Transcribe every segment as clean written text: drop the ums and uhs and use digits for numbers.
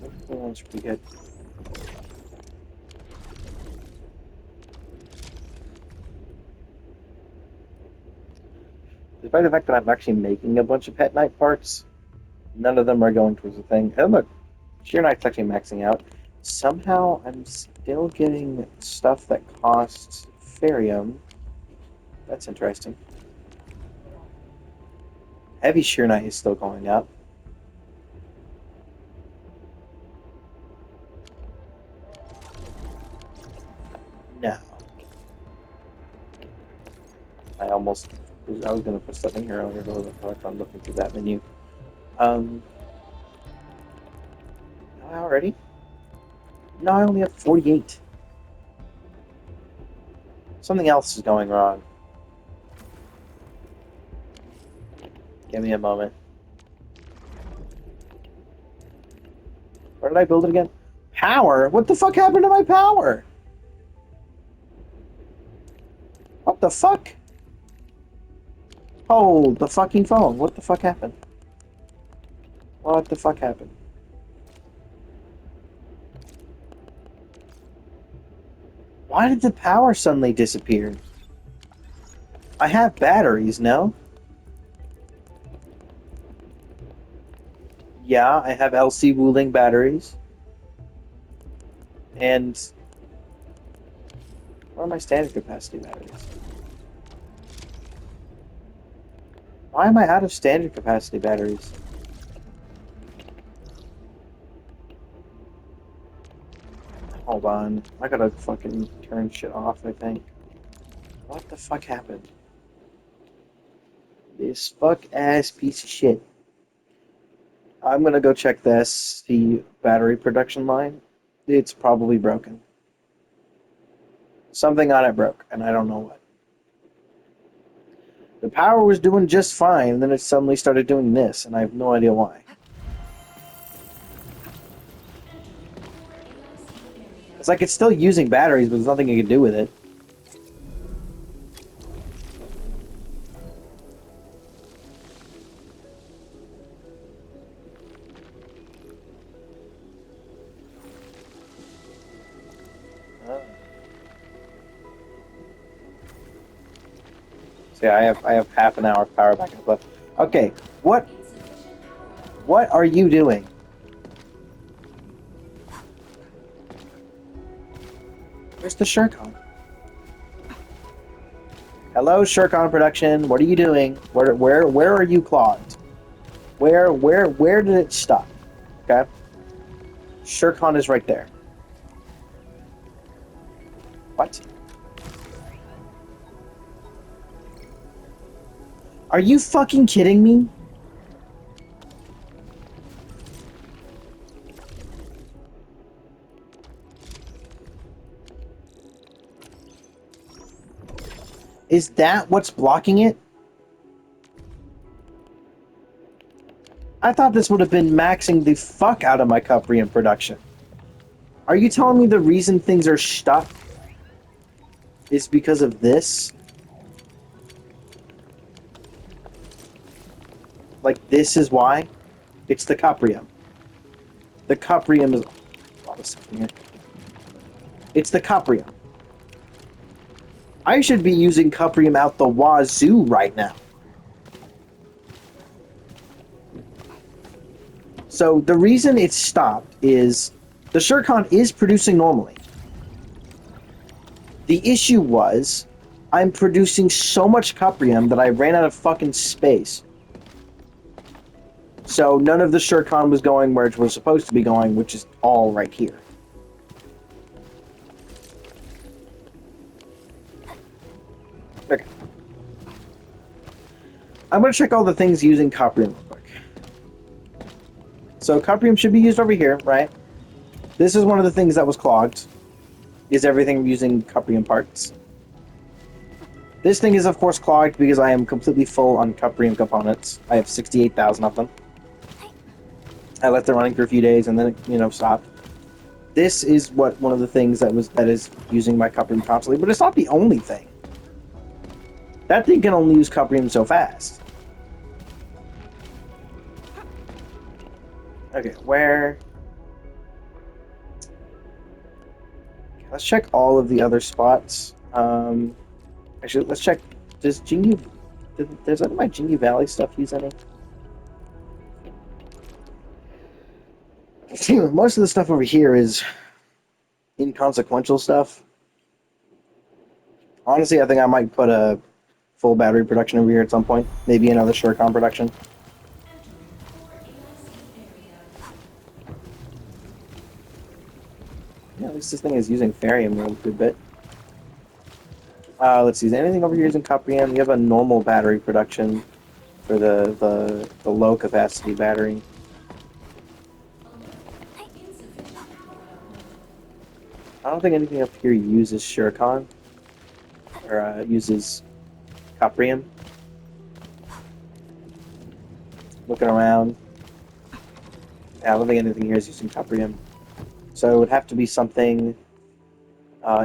That's pretty good. Despite the fact that I'm actually making a bunch of pet knight parts, none of them are going towards the thing. And look, Sheer Knight's actually maxing out. Somehow, I'm still getting stuff that costs Ferium. That's interesting. Heavy Sheer Knight is still going up. No. I was going to put stuff in here earlier, but I'm looking through that menu. Um, already? No, I only have 48. Something else is going wrong. Give me a moment. Where did I build it again? Power? What the fuck happened to my power? What the fuck? Hold the fucking phone. What the fuck happened? What the fuck happened? Why did the power suddenly disappear? I have batteries, no? Yeah, I have LC wuling batteries. And what are my standard capacity batteries? Why am I out of standard capacity batteries? Hold on. I gotta fucking turn shit off, I think. What the fuck happened? This fuck ass piece of shit. I'm gonna go check the battery production line. It's probably broken. Something on it broke, and I don't know what. The power was doing just fine, and then it suddenly started doing this, and I have no idea why. It's like it's still using batteries, but there's nothing you can do with it. Oh. So yeah, I have half an hour of power backup left. Okay, what are you doing? Where's the Shurkon? Hello, Shurkon production. What are you doing? Where are you clogged? Where did it stop? Okay, Shurkon is right there. What? Are you fucking kidding me? Is that what's blocking it? I thought this would have been maxing the fuck out of my Cuprian production. Are you telling me the reason things are stuck is because of this? Like, this is why? It's the Cuprium. The Cuprium is... It's the Cuprium. I should be using Cuprium out the wazoo right now. So the reason it's stopped is the Shurkon is producing normally. The issue was I'm producing so much Cuprium that I ran out of fucking space. So none of the Shurkon was going where it was supposed to be going, which is all right here. Okay. I'm going to check all the things using Cuprium real quick. So Cuprium should be used over here, right? This is one of the things that was clogged. Is everything using Cuprium parts. This thing is, of course, clogged because I am completely full on Cuprium components. I have 68,000 of them. I left it running for a few days and then it, stopped. This is one of the things that is using my Cuprium constantly, but it's not the only thing. That thing can only use Cuprium so fast. Okay, where Let's check all of the other spots. Actually, let's check. Does Jingu... Does any of my Jingu Valley stuff use any? Most of the stuff over here is inconsequential stuff. Honestly, I think I might put a full battery production over here at some point. Maybe another Shuricon production. Yeah, at least this thing is using Therium a good bit. Let's see, is anything over here using Cuprium? You have a normal battery production for the low capacity battery. I don't think anything up here uses Shuricon or uses Cuprium. Looking around, yeah, I don't think anything here is using Cuprium. So it would have to be something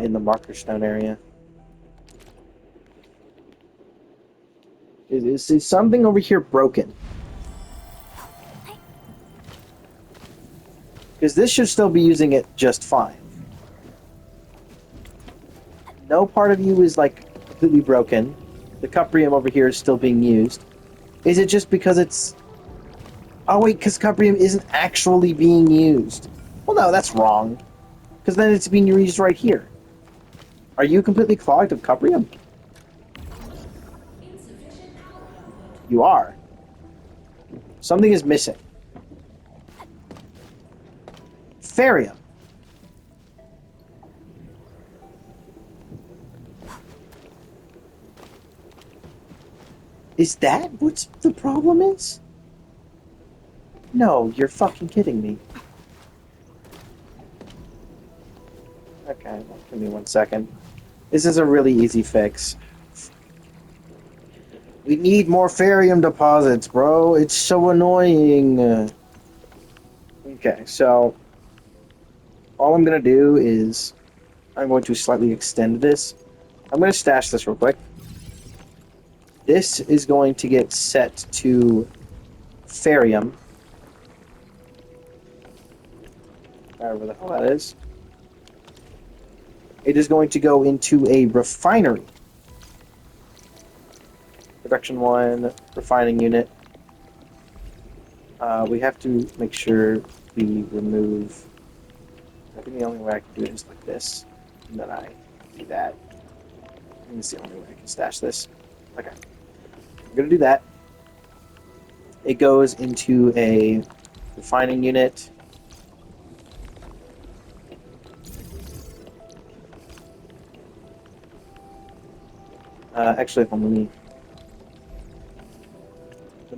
in the Marker Stone area. Is something over here broken? Because this should still be using it just fine. No part of you is, like, completely broken. The Cuprium over here is still being used. Is it just because it's... Oh, wait, because Cuprium isn't actually being used. Well, no, that's wrong. Because then it's being used right here. Are you completely clogged of Cuprium? You are. Something is missing. Therium. Is that what the problem is? No, you're fucking kidding me. Okay, give me 1 second. This is a really easy fix. We need more Therium deposits, bro. It's so annoying. Okay, so all I'm going to do is I'm going to slightly extend this. I'm going to stash this real quick. This is going to get set to Therium. Wherever the hell that is. It is going to go into a refinery. Production 1, refining unit. We have to make sure we remove... I think the only way I can do it is like this. And then I do that. And it's the only way I can stash this. Okay. I'm going to do that. It goes into a refining unit. Actually, let me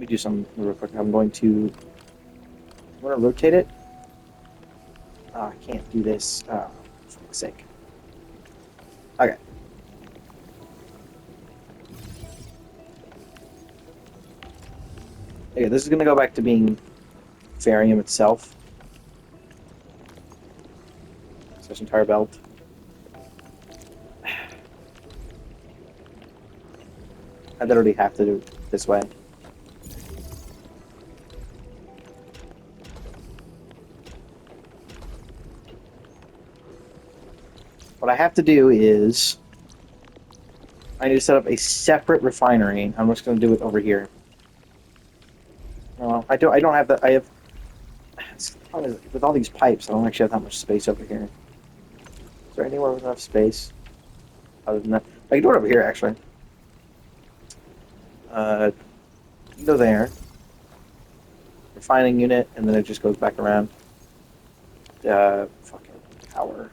do something real quick. I'm going to rotate it. I can't do this. For fuck's sake. Okay. Okay, this is going to go back to being Therium itself. Such entire belt. I literally have to do it this way. What I have to do is I need to set up a separate refinery. I'm just going to do it over here. Well, I don't have that. I have with all these pipes. I don't actually have that much space over here. Is there anywhere with enough space? Other than that, I can do it over here actually. Go there. Refining unit, and then it just goes back around. Fucking power.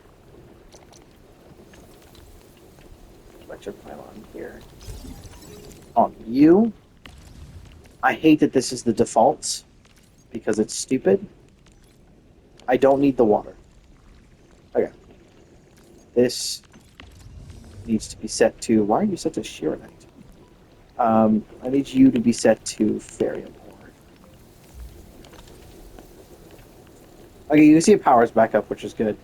Electric pylon here. On you. I hate that this is the default because it's stupid. I don't need the water. Okay. This needs to be set to... Why are you set to Sheeranite? I need you to be set to Therium ore. Okay, you can see it powers back up, which is good.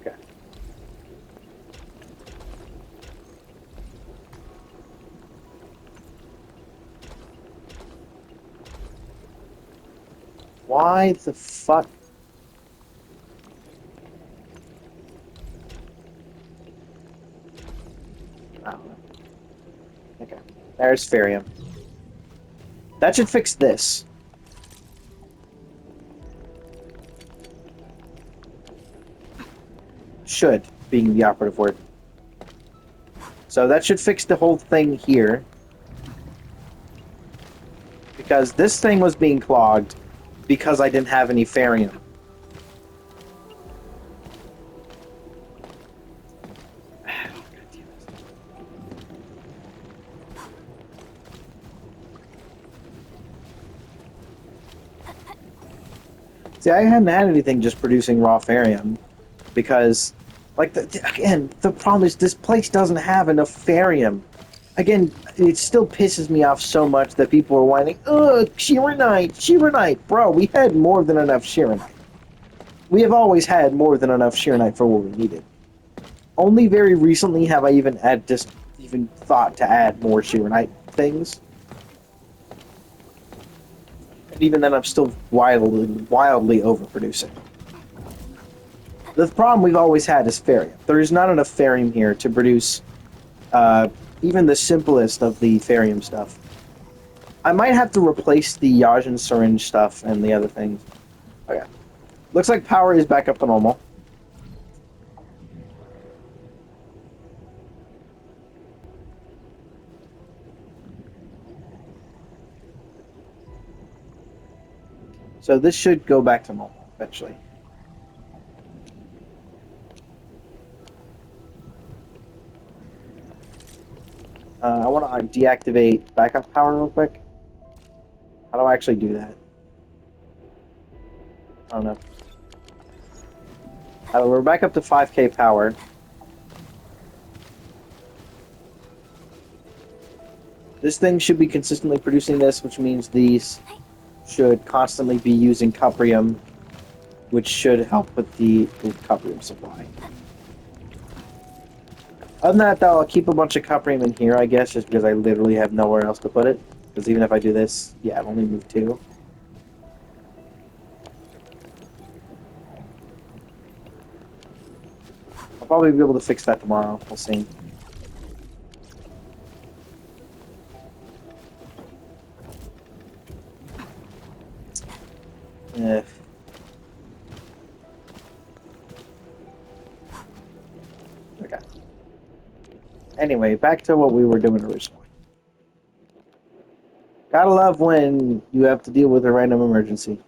Okay. Why the fuck? There's Ferium. That should fix this. Should, being the operative word. So that should fix the whole thing here. Because this thing was being clogged because I didn't have any Ferium. See, I hadn't had anything just producing raw Ferium. Because, like, again, the problem is this place doesn't have enough Ferium. Again, it still pisses me off so much that people are whining, ugh, Shirenite, Shirenite. Bro, we had more than enough Shirenite. We have always had more than enough Shirenite for what we needed. Only very recently have I even thought to add more Shirenite things. And even then, I'm still wildly overproducing. The problem we've always had is Ferium. There is not enough Ferium here to produce even the simplest of the Ferium stuff. I might have to replace the Yajin syringe stuff and the other things. Okay. Looks like power is back up to normal. So this should go back to normal eventually. I want to deactivate backup power real quick. How do I actually do that? I don't know. We're back up to 5k power. This thing should be consistently producing this, which means these should constantly be using cuprium, which should help with the cuprium supply. Other than that, though, I'll keep a bunch of cuprium in here, I guess, just because I literally have nowhere else to put it. Because even if I do this, yeah, I've only moved 2. I'll probably be able to fix that tomorrow. We'll see. Eh. Okay. Anyway, back to what we were doing originally. Gotta love when you have to deal with a random emergency.